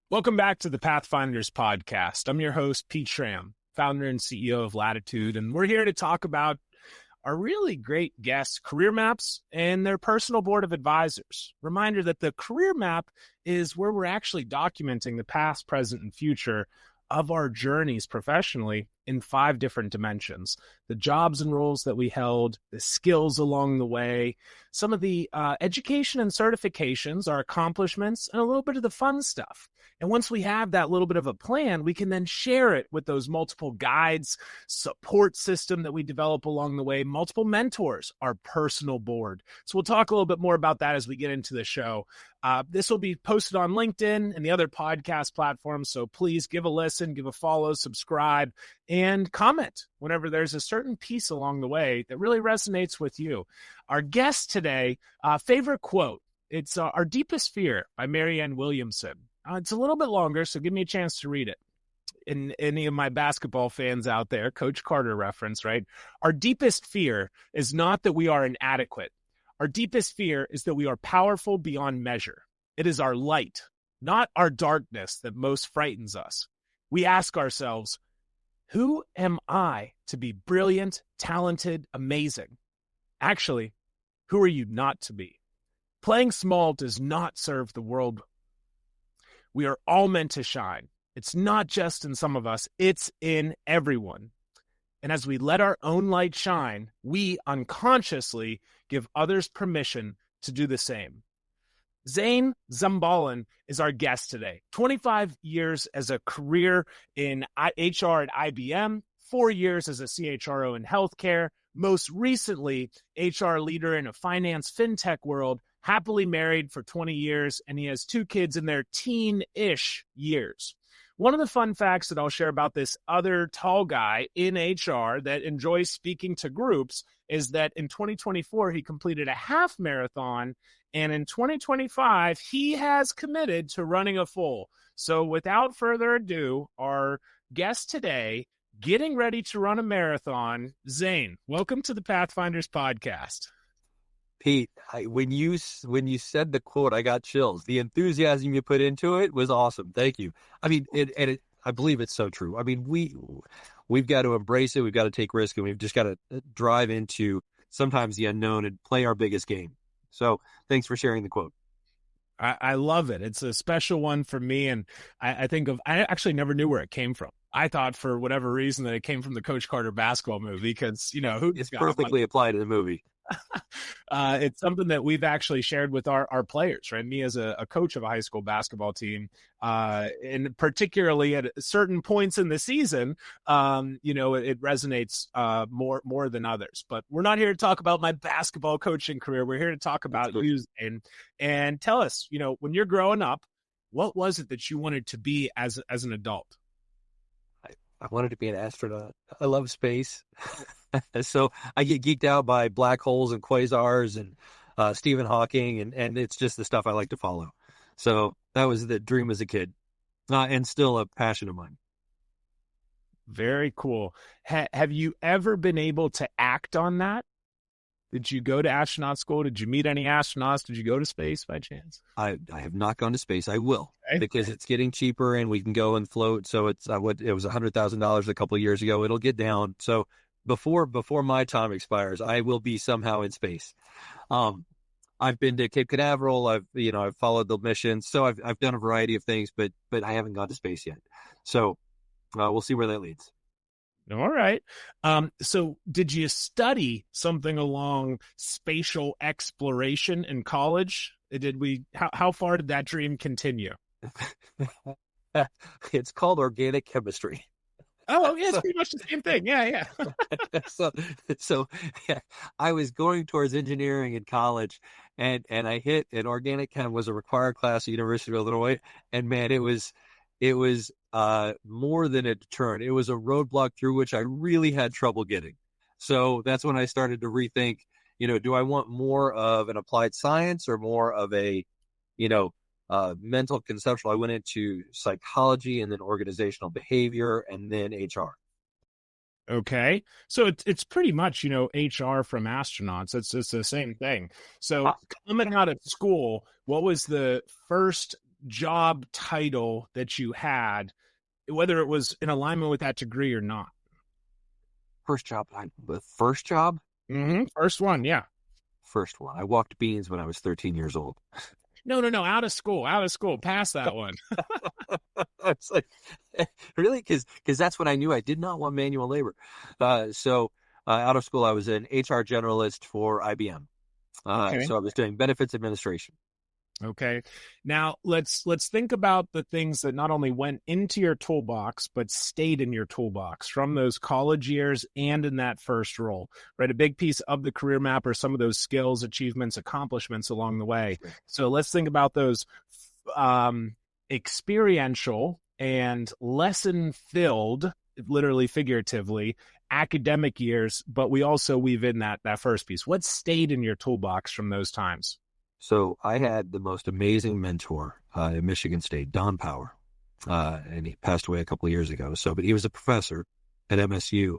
Welcome back to the Pathfinders podcast. I'm your host, Pete Schramm, founder and CEO of Latitude, and we're here to talk about our really great guests' career maps and their personal board of advisors. Reminder that the career map is where we're actually documenting the past, present, and future of our journeys professionally in 5 different dimensions: the jobs and roles that we held, the skills along the way, some of the education and certifications, our accomplishments, and a little bit of the fun stuff. And once we have that little bit of a plan, we can then share it with those multiple guides, support system that we develop along the way, multiple mentors, our personal board. So we'll talk a little bit more about that as we get into the show. This will be posted on LinkedIn and the other podcast platforms, so please give a listen, give a follow, subscribe, and comment whenever there's a certain piece along the way that really resonates with you. Our guest today, favorite quote, it's Our Deepest Fear by Marianne Williamson. It's a little bit longer, so give me a chance to read it. And any of my basketball fans out there, Coach Carter reference, right? Our deepest fear is not that we are inadequate. Our deepest fear is that we are powerful beyond measure. It is our light, not our darkness, that most frightens us. We ask ourselves, who am I to be brilliant, talented, amazing? Actually, who are you not to be? Playing small does not serve the world. We are all meant to shine. It's not just in some of us, it's in everyone. And as we let our own light shine, we unconsciously give others permission to do the same. Zane Zumbahlen is our guest today. 25 years as a career in HR at IBM, 4 years as a CHRO in healthcare, most recently HR leader in a finance fintech world, happily married for 20 years, and he has 2 kids in their teen-ish years. One of the fun facts that I'll share about this other tall guy in HR that enjoys speaking to groups is that in 2024, he completed a half marathon, and in 2025, he has committed to running a full. So without further ado, our guest today, getting ready to run a marathon, Zane. Welcome to the Pathfinders podcast. Pete, when you said the quote, I got chills. The enthusiasm you put into it was awesome. Thank you. I mean, I believe it's so true. I mean, we've got to embrace it. We've got to take risk, and we've just got to drive into sometimes the unknown and play our biggest game. So thanks for sharing the quote. I love it. It's a special one for me, and I actually never knew where it came from. I thought for whatever reason that it came from the Coach Carter basketball movie because, it's perfectly applied to the movie. It's something that we've actually shared with our players, right? Me as a coach of a high school basketball team, and particularly at certain points in the season, it resonates more than others. But we're not here to talk about my basketball coaching career. We're here to talk about you, and tell us, when you're growing up, what was it that you wanted to be as an adult? I wanted to be an astronaut. I love space. So I get geeked out by black holes and quasars and Stephen Hawking, and it's just the stuff I like to follow. So that was the dream as a kid, and still a passion of mine. Very cool. Have you ever been able to act on that? Did you go to astronaut school? Did you meet any astronauts? Did you go to space by chance? I have not gone to space. I will, because it's getting cheaper and we can go and float. So it's it was $100,000 a couple of years ago. It'll get down. So before my time expires, I will be somehow in space. I've been to Cape Canaveral. I've followed the missions. So I've done a variety of things, but I haven't gone to space yet. So we'll see where that leads. All right. So did you study something along spatial exploration in college? How far did that dream continue? It's called organic chemistry. Oh, yeah, it's pretty much the same thing. Yeah. So yeah, I was going towards engineering in college, and I hit an organic chem was a required class at University of Illinois, and man, it was more than a deterrent. It was a roadblock through which I really had trouble getting. So that's when I started to rethink, do I want more of an applied science or more of a, mental conceptual? I went into psychology and then organizational behavior and then HR. Okay. So it's pretty much, HR from astronauts. It's the same thing. So coming out of school, what was the first job title that you had, whether it was in alignment with that degree or not? The first job? First one, yeah. First one. I walked beans when I was 13 years old. No, out of school, past that one. It's like, really? Because that's when I knew I did not want manual labor. So out of school, I was an HR generalist for IBM. Okay. So I was doing benefits administration. Okay. Now let's think about the things that not only went into your toolbox, but stayed in your toolbox from those college years and in that first role, right? A big piece of the career map are some of those skills, achievements, accomplishments along the way. So let's think about those experiential and lesson filled, literally figuratively, academic years, but we also weave in that first piece. What stayed in your toolbox from those times? So I had the most amazing mentor at Michigan State, Don Power, and he passed away a couple of years ago. But he was a professor at MSU,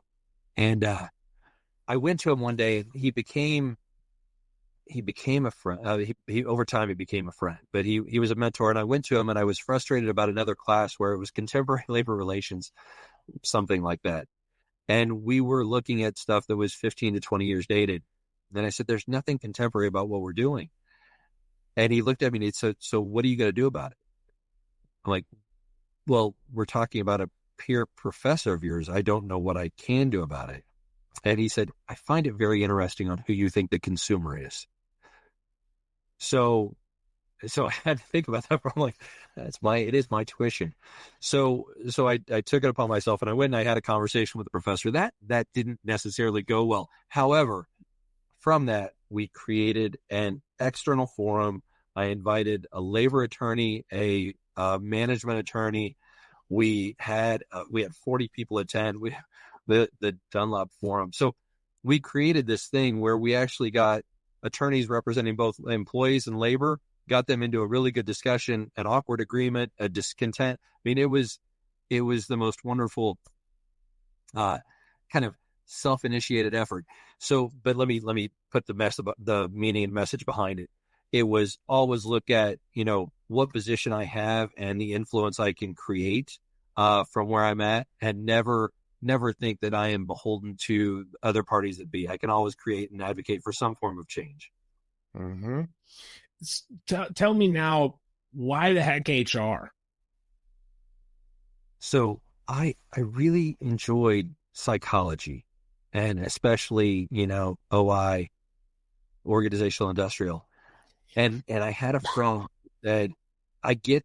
and I went to him one day. He became a friend. He over time he became a friend, but he was a mentor. And I went to him, and I was frustrated about another class where it was contemporary labor relations, something like that. And we were looking at stuff that was 15 to 20 years dated. And I said, "There's nothing contemporary about what we're doing." And he looked at me and he said, "So what are you going to do about it?" I'm like, "Well, we're talking about a peer professor of yours. I don't know what I can do about it." And he said, "I find it very interesting on who you think the consumer is." So I had to think about that. I'm like, it is my tuition. So I took it upon myself and I went and I had a conversation with the professor. That didn't necessarily go well. However, from that, we created an external forum. I invited a labor attorney, a management attorney. We had 40 people attend. The Dunlop Forum. So we created this thing where we actually got attorneys representing both employees and labor, got them into a really good discussion, an awkward agreement, a discontent. I mean, it was the most wonderful kind of self-initiated effort. So, but let me put the meaning and message behind it. It was always look at, what position I have and the influence I can create from where I'm at, and never think that I am beholden to other parties that be. I can always create and advocate for some form of change. Mm-hmm. Tell me now, why the heck HR? So I really enjoyed psychology, and especially, OI, organizational industrial. And I had a friend that I get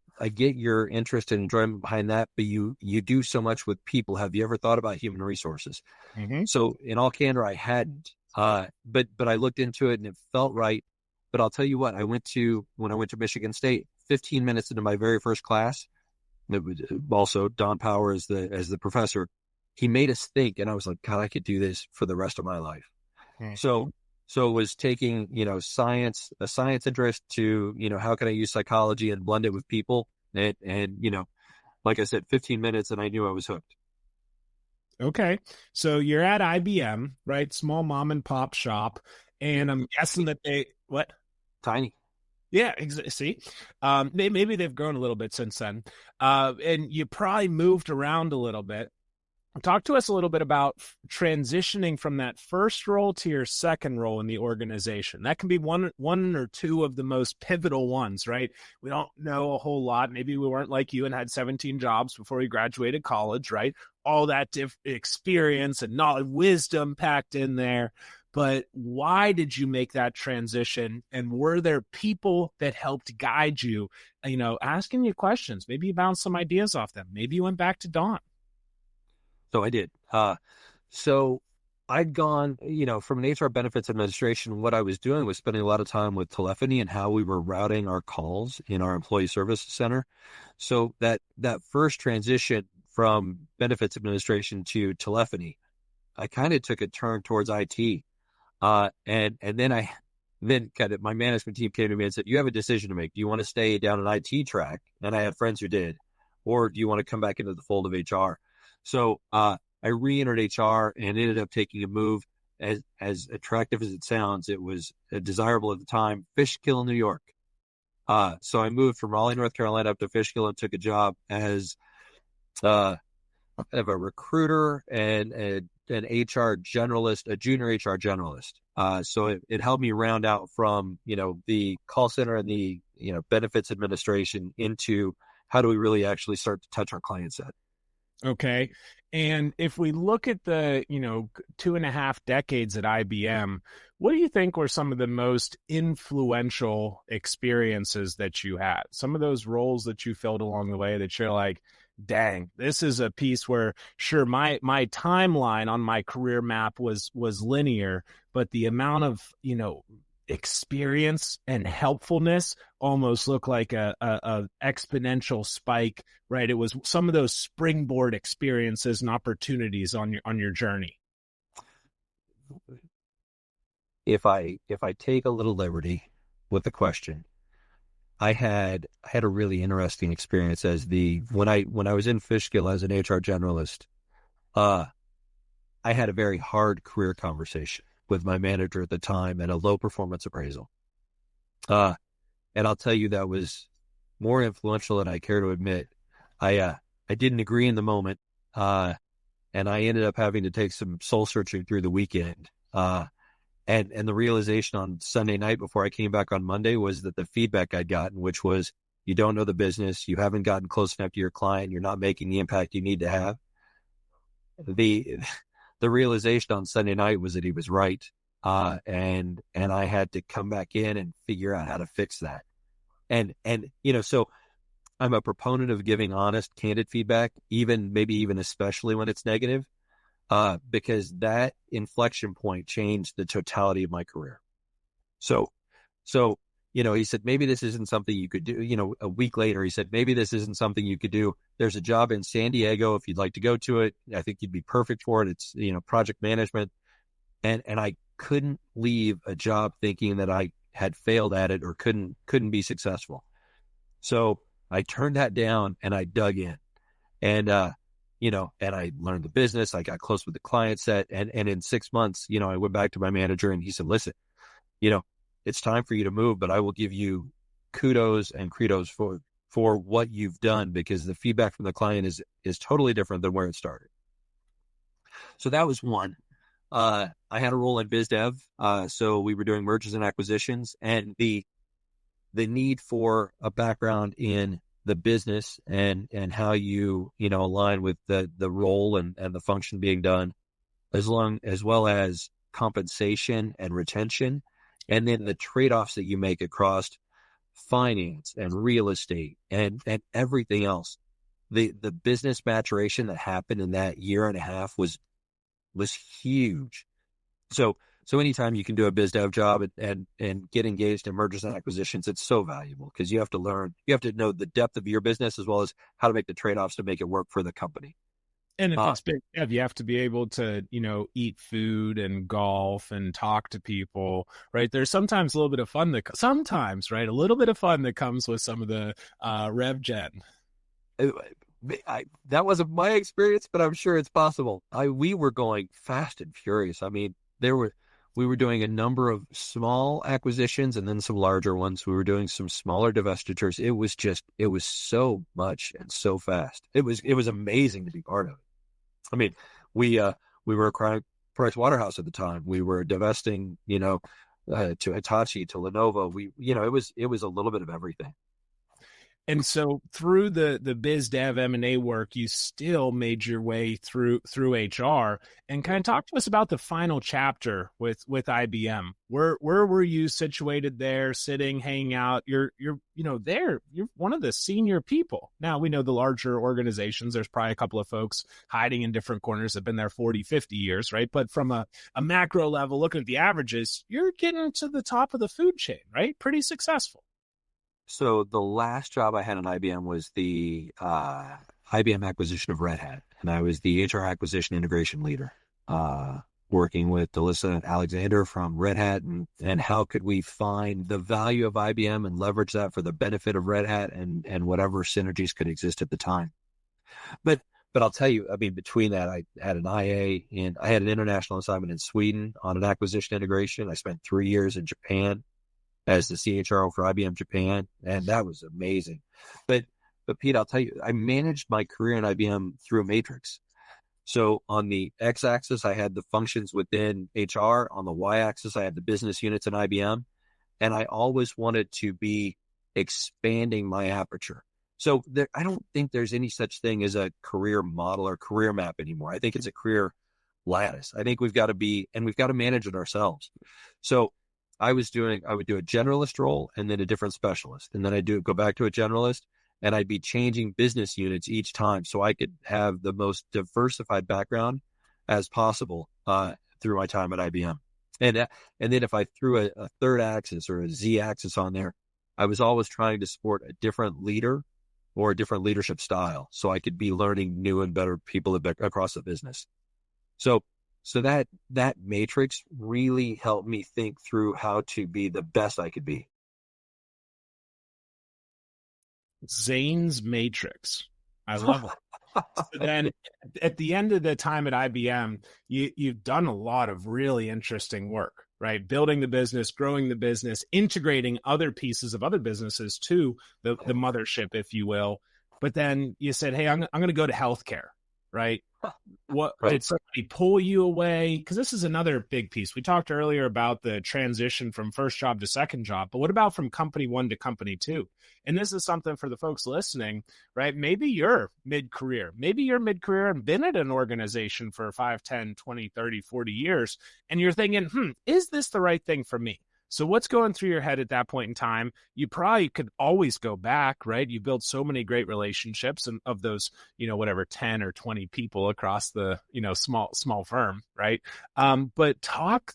your interest and enjoyment behind that, but you do so much with people. Have you ever thought about human resources? Mm-hmm. So in all candor, I hadn't, but I looked into it and it felt right. But I'll tell you what, when I went to Michigan State, 15 minutes into my very first class, it was also Don Power as the professor. He made us think, and I was like, God, I could do this for the rest of my life. Mm-hmm. So it was taking, a science interest to, how can I use psychology and blend it with people? And like I said, 15 minutes and I knew I was hooked. Okay. So you're at IBM, right? Small mom and pop shop. And I'm guessing that what? Tiny. Yeah, see, maybe they've grown a little bit since then. And you probably moved around a little bit. Talk to us a little bit about transitioning from that first role to your second role in the organization. That can be one or two of the most pivotal ones, right? We don't know a whole lot. Maybe we weren't like you and had 17 jobs before we graduated college, right? All that experience and knowledge, wisdom packed in there. But why did you make that transition? And were there people that helped guide you, asking you questions? Maybe you bounced some ideas off them. Maybe you went back to Dawn. So I did. So I'd gone, from an HR benefits administration, what I was doing was spending a lot of time with telephony and how we were routing our calls in our employee service center. So that first transition from benefits administration to telephony, I kind of took a turn towards IT. And then kind of my management team came to me and said, you have a decision to make. Do you want to stay down an IT track? And I had friends who did, or do you want to come back into the fold of HR? So I re-entered HR and ended up taking a move. As attractive as it sounds, it was desirable at the time. Fishkill, New York. So I moved from Raleigh, North Carolina up to Fishkill and took a job as kind of a recruiter and an HR generalist, a junior HR generalist. So it helped me round out from, the call center and the, benefits administration into how do we really actually start to touch our client set. Okay. And if we look at the, 2.5 decades at IBM, what do you think were some of the most influential experiences that you had? Some of those roles that you filled along the way that you're like, dang, this is a piece where sure my timeline on my career map was linear, but the amount of, experience and helpfulness almost looked like a exponential spike, right? It was some of those springboard experiences and opportunities on your journey. If I take a little liberty with the question, I had a really interesting experience when I was in Fishkill as an HR generalist. I had a very hard career conversation with my manager at the time and a low performance appraisal. And I'll tell you, that was more influential than I care to admit. I didn't agree in the moment. And I ended up having to take some soul searching through the weekend. And the realization on Sunday night before I came back on Monday was that the feedback I'd gotten, which was, you don't know the business, you haven't gotten close enough to your client, you're not making the impact you need to have. The realization on Sunday night was that he was right. And I had to come back in and figure out how to fix that. And so I'm a proponent of giving honest, candid feedback, maybe even especially when it's negative, because that inflection point changed the totality of my career. So, he said, maybe this isn't something you could do. A week later, he said, maybe this isn't something you could do. There's a job in San Diego. If you'd like to go to it, I think you'd be perfect for it. It's, project management. And I couldn't leave a job thinking that I had failed at it or couldn't be successful. So I turned that down and I dug in and I learned the business. I got close with the client set, and in 6 months, I went back to my manager and he said, listen, it's time for you to move, but I will give you kudos and credos for what you've done, because the feedback from the client is totally different than where it started. So that was one. I had a role in biz dev. So we were doing mergers and acquisitions, and the need for a background in the business and how you align with the role and the function being done, as well as compensation and retention, and then the trade-offs that you make across finance and real estate and everything else. The business maturation that happened in that year and a half was huge. So anytime you can do a biz dev job and get engaged in mergers and acquisitions, it's so valuable, because you have to know the depth of your business as well as how to make the trade-offs to make it work for the company. And if it's big, you have to be able to, eat food and golf and talk to people, right? There's sometimes a little bit of fun right? A little bit of fun that comes with some of the rev gen. That wasn't my experience, but I'm sure it's possible. We were going fast and furious. I mean, we were doing a number of small acquisitions and then some larger ones. We were doing some smaller divestitures. It was so much and so fast. It was amazing to be part of it. I mean, we were acquiring Price Waterhouse at the time. We were divesting, to Hitachi, to Lenovo. It was a little bit of everything. And so through the biz dev M&A work, you still made your way through HR, and kind of talk to us about the final chapter with IBM. Where were you situated there, sitting, hanging out? You're there. You're one of the senior people. Now, we know the larger organizations, there's probably a couple of folks hiding in different corners that have been there 40, 50 years, right? But from a macro level, looking at the averages, you're getting to the top of the food chain, right? Pretty successful. So the last job I had in IBM was the IBM acquisition of Red Hat, and I was the HR acquisition integration leader, working with Delissa and Alexander from Red Hat, and how could we find the value of IBM and leverage that for the benefit of Red Hat and whatever synergies could exist at the time. But I'll tell you, I mean, between that, I had an IA and I had an international assignment in Sweden on an acquisition integration. I spent 3 years in Japan. as the CHRO for IBM Japan, and that was amazing. But Pete, I'll tell you, I managed my career in IBM through a matrix. So on the x-axis, I had the functions within HR. On the y-axis, I had the business units in IBM. And I always wanted to be expanding my aperture. So I don't think there's any such thing as a career model or career map anymore. I think it's a career lattice. I think we've got to manage it ourselves. So I would do a generalist role and then a different specialist. And then go back to a generalist, and I'd be changing business units each time so I could have the most diversified background as possible through my time at IBM. And then if I threw a third axis or a Z axis on there, I was always trying to support a different leader or a different leadership style so I could be learning new and better people across the business. So that matrix really helped me think through how to be the best I could be. Zane's Matrix. I love it. So then at the end of the time at IBM, you've done a lot of really interesting work, right? Building the business, growing the business, integrating other pieces of other businesses to the mothership, if you will. But then you said, hey, I'm going to go to healthcare, right? What right. Did somebody pull you away? Because this is another big piece. We talked earlier about the transition from first job to second job, but what about from company one to company two? And this is something for the folks listening, right? Maybe you're mid-career. Maybe you're mid-career and been at an organization for 5, 10, 20, 30, 40 years, and you're thinking, is this the right thing for me? So what's going through your head at that point in time? You probably could always go back, right? You built so many great relationships and of those, 10 or 20 people across the, small firm, right? But talk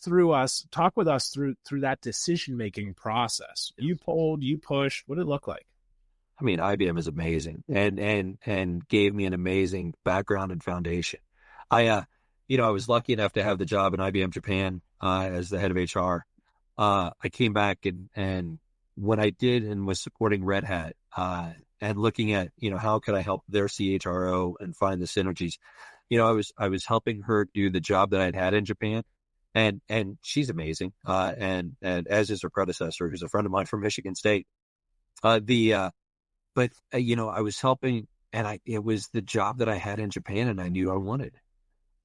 with us through that decision-making process. You pulled, you pushed, what did it look like? I mean, IBM is amazing and gave me an amazing background and foundation. I was lucky enough to have the job in IBM Japan as the head of HR. I came back and when I did and was supporting Red Hat and looking at, how could I help their CHRO and find the synergies, I was helping her do the job that I'd had in Japan, and she's amazing. And as is her predecessor, who's a friend of mine from Michigan State. I was helping, and it was the job that I had in Japan and I knew I wanted.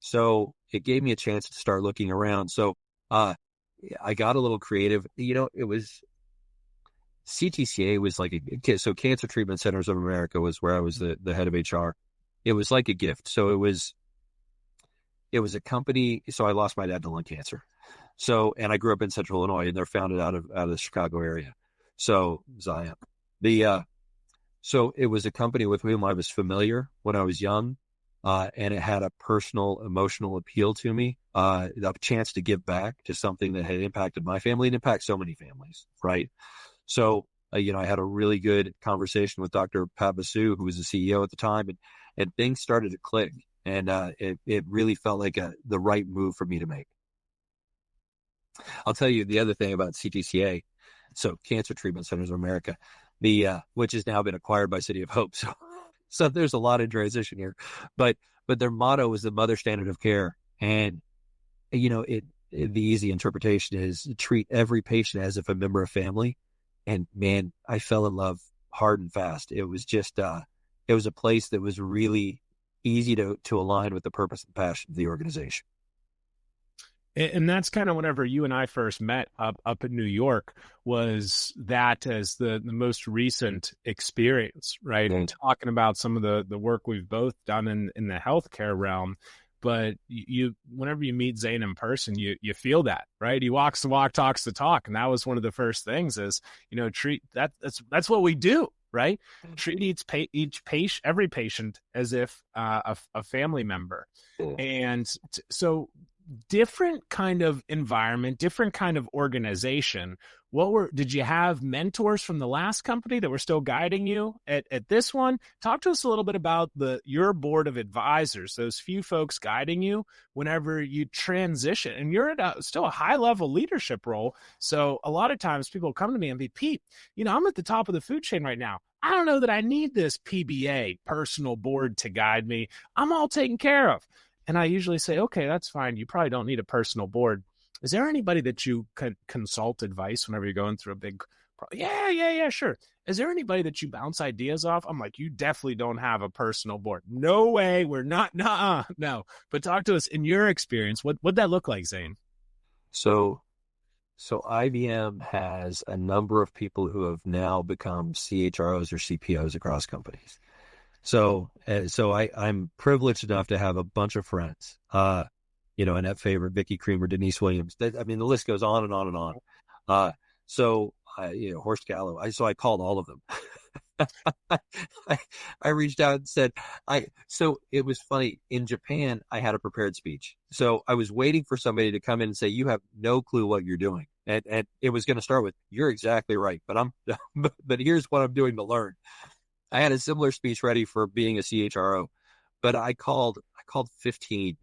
So it gave me a chance to start looking around. So, I got a little creative. It was CTCA was like so Cancer Treatment Centers of America was where I was the head of HR. It was like a gift. So it was a company. So I lost my dad to lung cancer. So, and I grew up in Central Illinois, and they're founded out of the Chicago area. So Zion, so it was a company with whom I was familiar when I was young. And it had a personal, emotional appeal to me, a chance to give back to something that had impacted my family and impact so many families, right? So, I had a really good conversation with Dr. Pat Basu, who was the CEO at the time, and things started to click, and it really felt like the right move for me to make. I'll tell you the other thing about CTCA, so Cancer Treatment Centers of America, which has now been acquired by City of Hope, so there's a lot of transition here, but their motto is the mother standard of care. And, the easy interpretation is treat every patient as if a member of family. And man, I fell in love hard and fast. It was just, it was a place that was really easy to align with the purpose and passion of the organization. And that's kind of whenever you and I first met up in New York, was that as the most recent experience, right? And talking about some of the work we've both done in the healthcare realm. But whenever you meet Zane in person, you feel that, right? He walks the walk, talks the talk. And that was one of the first things is, treat that's what we do, right? Treat every patient as if a family member. And so different kind of environment, different kind of organization. Did you have mentors from the last company that were still guiding you at this one? Talk to us a little bit about your board of advisors, those few folks guiding you whenever you transition, and you're at still a high level leadership role. So a lot of times people come to me and be, Pete, I'm at the top of the food chain right now. I don't know that I need this PBA, personal board, to guide me. I'm all taken care of. And I usually say, okay, that's fine. You probably don't need a personal board. Is there anybody that you consult advice whenever you're going through a big yeah, sure. Is there anybody that you bounce ideas off? I'm like, you definitely don't have a personal board. No way. We're not. No. But talk to us in your experience. What'd that look like, Zane? So IBM has a number of people who have now become CHROs or CPOs across companies. So I'm privileged enough to have a bunch of friends, Annette Faber, Vicky Creamer, Denise Williams. The list goes on and on and on. Horst Gallo. So I called all of them. I reached out and said, so it was funny. In Japan, I had a prepared speech. So I was waiting for somebody to come in and say, you have no clue what you're doing. And it was going to start with, you're exactly right, but here's what I'm doing to learn. I had a similar speech ready for being a CHRO, but I called 15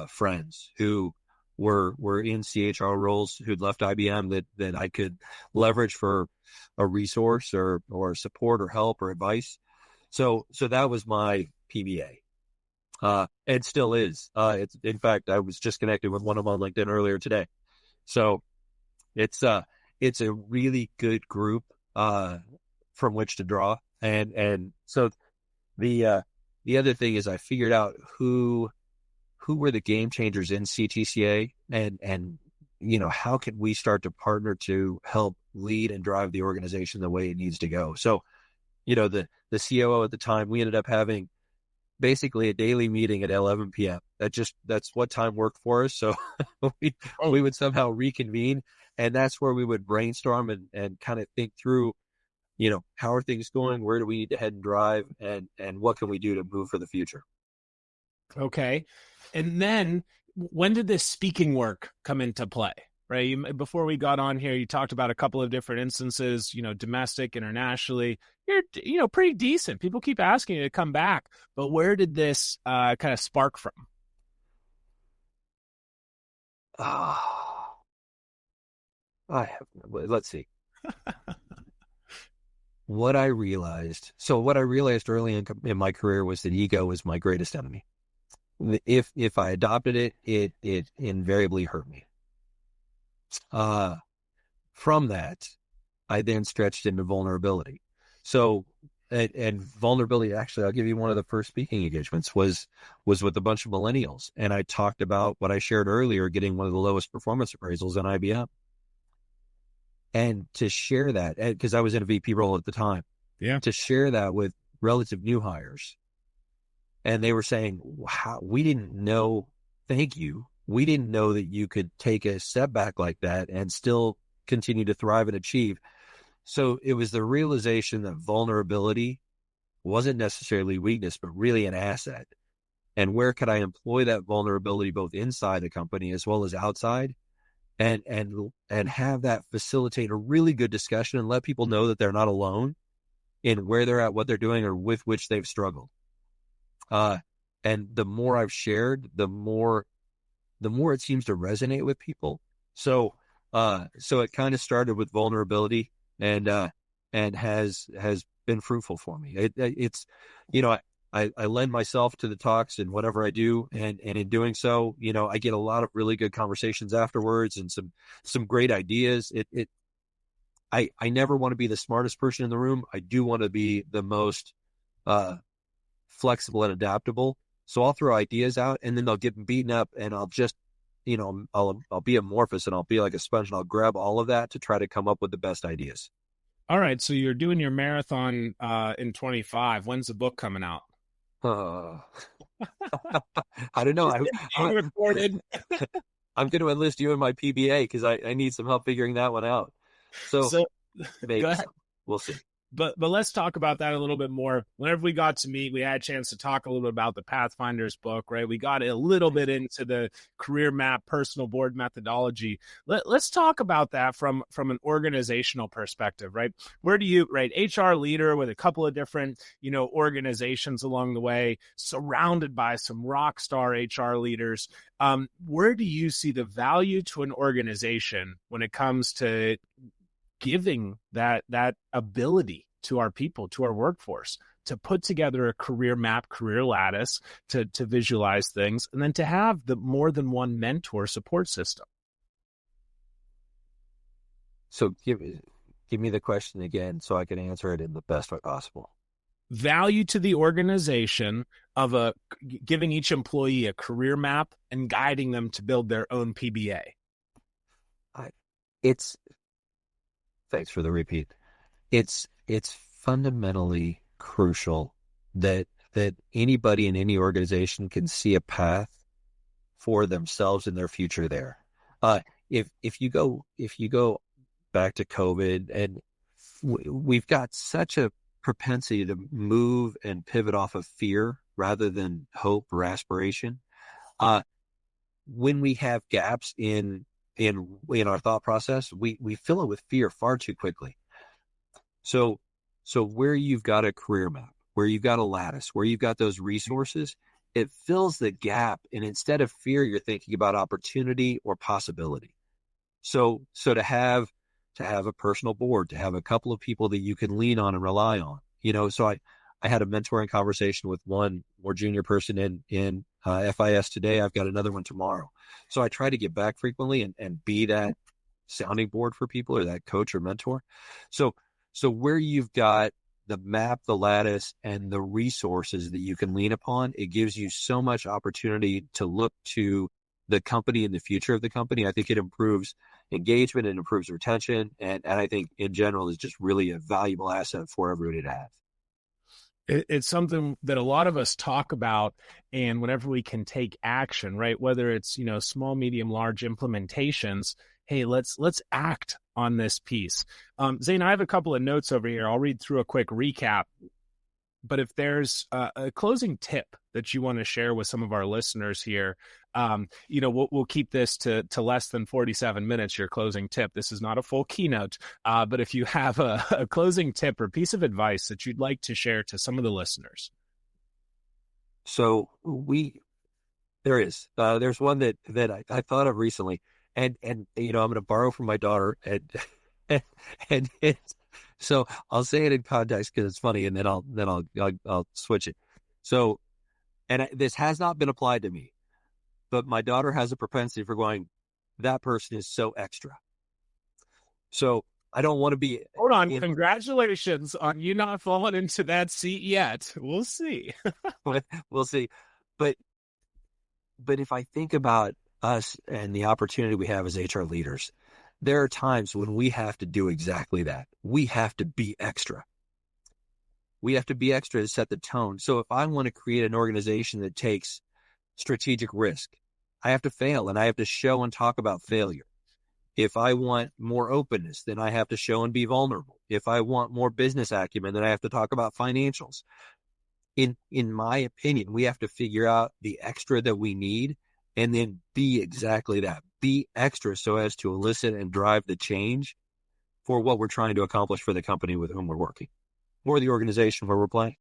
friends who were in CHRO roles who'd left IBM that I could leverage for a resource or support or help or advice. So that was my PBA. And still is. In fact, I was just connected with one of them on LinkedIn earlier today. So it's a really good group from which to draw. And so the other thing is I figured out who were the game changers in CTCA and how can we start to partner to help lead and drive the organization the way it needs to go. So, the COO at the time, we ended up having basically a daily meeting at 11 p.m. That's what time worked for us. So we would somehow reconvene, and that's where we would brainstorm and kind of think through, how are things going? Where do we need to head and drive? And what can we do to move for the future? Okay. And then when did this speaking work come into play? Right. Before we got on here, you talked about a couple of different instances, domestic, internationally. You're, pretty decent. People keep asking you to come back. But where did this kind of spark from? Let's see. What I realized early in my career was that ego was my greatest enemy. If I adopted it, it invariably hurt me. From that, I then stretched into vulnerability. So, and vulnerability, actually, I'll give you one of the first speaking engagements was with a bunch of millennials. And I talked about what I shared earlier, getting one of the lowest performance appraisals in IBM. And to share that, because I was in a VP role at the time, to share that with relative new hires. And they were saying, wow, we didn't know, thank you. We didn't know that you could take a setback like that and still continue to thrive and achieve. So it was the realization that vulnerability wasn't necessarily weakness, but really an asset. And where could I employ that vulnerability both inside the company as well as outside? And have that facilitate a really good discussion and let people know that they're not alone in where they're at, what they're doing, or with which they've struggled. And the more I've shared, the more it seems to resonate with people. So it kind of started with vulnerability and has been fruitful for me. I lend myself to the talks and whatever I do. And in doing so, I get a lot of really good conversations afterwards and some great ideas. I never want to be the smartest person in the room. I do want to be the most, flexible and adaptable. So I'll throw ideas out and then they'll get beaten up and I'll just, I'll be amorphous and I'll be like a sponge and I'll grab all of that to try to come up with the best ideas. All right. So you're doing your marathon in 25. When's the book coming out? I don't know. I'm going to enlist you in my PBA because I need some help figuring that one out. So maybe we'll see. But let's talk about that a little bit more. Whenever we got to meet, we had a chance to talk a little bit about the Pathfinders book, right? We got a little bit into the career map, personal board methodology. Let's talk about that from an organizational perspective, right? Where do you, right? HR leader with a couple of different, organizations along the way, surrounded by some rock star HR leaders. Where do you see the value to an organization when it comes to giving that ability to our people, to our workforce, to put together a career map, career lattice, to visualize things, and then to have the more than one mentor support system? So give me the question again so I can answer it in the best way possible. Value to the organization of giving each employee a career map and guiding them to build their own PBA. It's thanks for the repeat. It's fundamentally crucial that anybody in any organization can see a path for themselves and their future there. If you go back to COVID, and we've got such a propensity to move and pivot off of fear rather than hope or aspiration. When we have gaps in our thought process, we fill it with fear far too quickly. So where you've got a career map, where you've got a lattice, where you've got those resources, it fills the gap. And instead of fear, you're thinking about opportunity or possibility. So to have a personal board, to have a couple of people that you can lean on and rely on, so I had a mentoring conversation with one more junior person in FIS today. I've got another one tomorrow. So I try to get back frequently and be that sounding board for people, or that coach or mentor. So where you've got the map, the lattice, and the resources that you can lean upon, it gives you so much opportunity to look to the company and the future of the company. I think it improves engagement and improves retention. And I think in general is just really a valuable asset for everybody to have. It's something that a lot of us talk about, and whenever we can take action, right? Whether it's, small, medium, large implementations, hey, let's act on this piece. Zane, I have a couple of notes over here. I'll read through a quick recap. But if there's a closing tip that you want to share with some of our listeners here, we'll keep this to less than 47 minutes, your closing tip. This is not a full keynote, but if you have a closing tip or piece of advice that you'd like to share to some of the listeners. So there's one that I thought of recently, and I'm going to borrow from my daughter, and so I'll say it in context because it's funny, and then I'll switch it. So, and this has not been applied to me, but my daughter has a propensity for going, that person is so extra. So I don't want to be. Hold on. Congratulations on you not falling into that seat yet. We'll see. We'll see. But if I think about us and the opportunity we have as HR leaders, there are times when we have to do exactly that. We have to be extra. We have to be extra to set the tone. So if I want to create an organization that takes strategic risk, I have to fail, and I have to show and talk about failure. If I want more openness, then I have to show and be vulnerable. If I want more business acumen, then I have to talk about financials. In my opinion, we have to figure out the extra that we need and then be exactly that. Be extra so as to elicit and drive the change for what we're trying to accomplish for the company with whom we're working, or the organization where we're playing.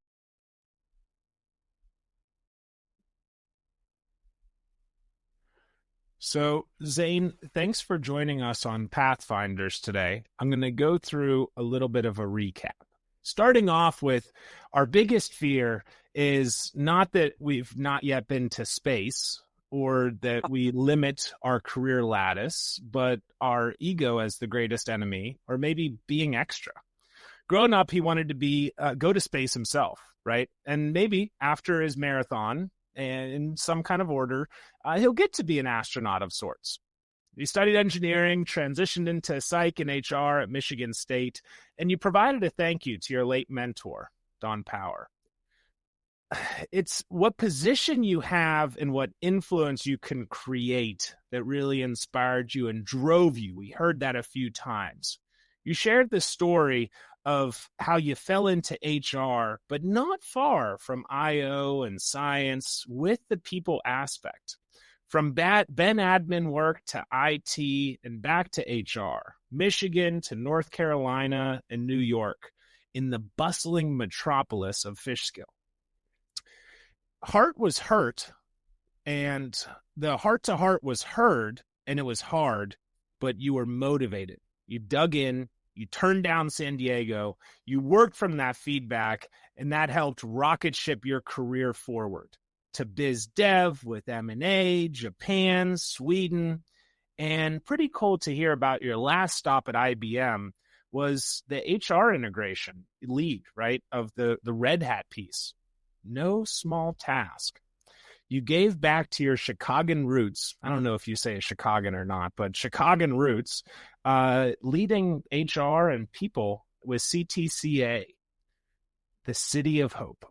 So, Zane, thanks for joining us on Pathfinders today. I'm going to go through a little bit of a recap. Starting off with, our biggest fear is not that we've not yet been to space or that we limit our career lattice, but our ego as the greatest enemy, or maybe being extra. Growing up, he wanted to go to space himself, right? And maybe after his marathon, and in some kind of order, he'll get to be an astronaut of sorts. You studied engineering, transitioned into psych and HR at Michigan State, and you provided a thank you to your late mentor, Don Power. It's what position you have and what influence you can create that really inspired you and drove you. We heard that a few times. You shared the story of how you fell into HR, but not far from IO and science with the people aspect. From Ben admin work to IT and back to HR, Michigan to North Carolina and New York, in the bustling metropolis of Fishkill. Heart was hurt, and the heart-to-heart was heard, and it was hard, but you were motivated. You dug in, you turned down San Diego, you worked from that feedback, and that helped rocket ship your career forward to biz dev with M&A, Japan, Sweden, And pretty cool to hear about your last stop at IBM was the HR integration lead, right, of the Red Hat piece. No small task. You gave back to your Chicagan roots. I don't know if you say Chicagan or not, but Chicagan roots, leading HR and people with CTCA, the City of Hope.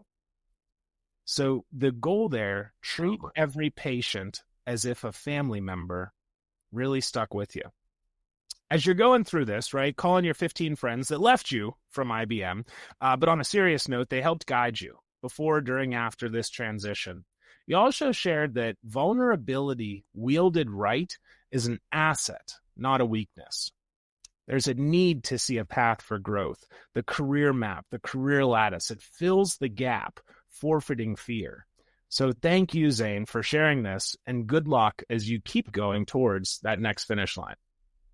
So the goal there, treat every patient as if a family member, really stuck with you. As you're going through this, right, call on your 15 friends that left you from IBM, but on a serious note, they helped guide you before, during, after this transition. You also shared that vulnerability wielded right is an asset, not a weakness. There's a need to see a path for growth. The career map, the career lattice, it fills the gap, forfeiting fear. So thank you, Zane, for sharing this, and good luck as you keep going towards that next finish line.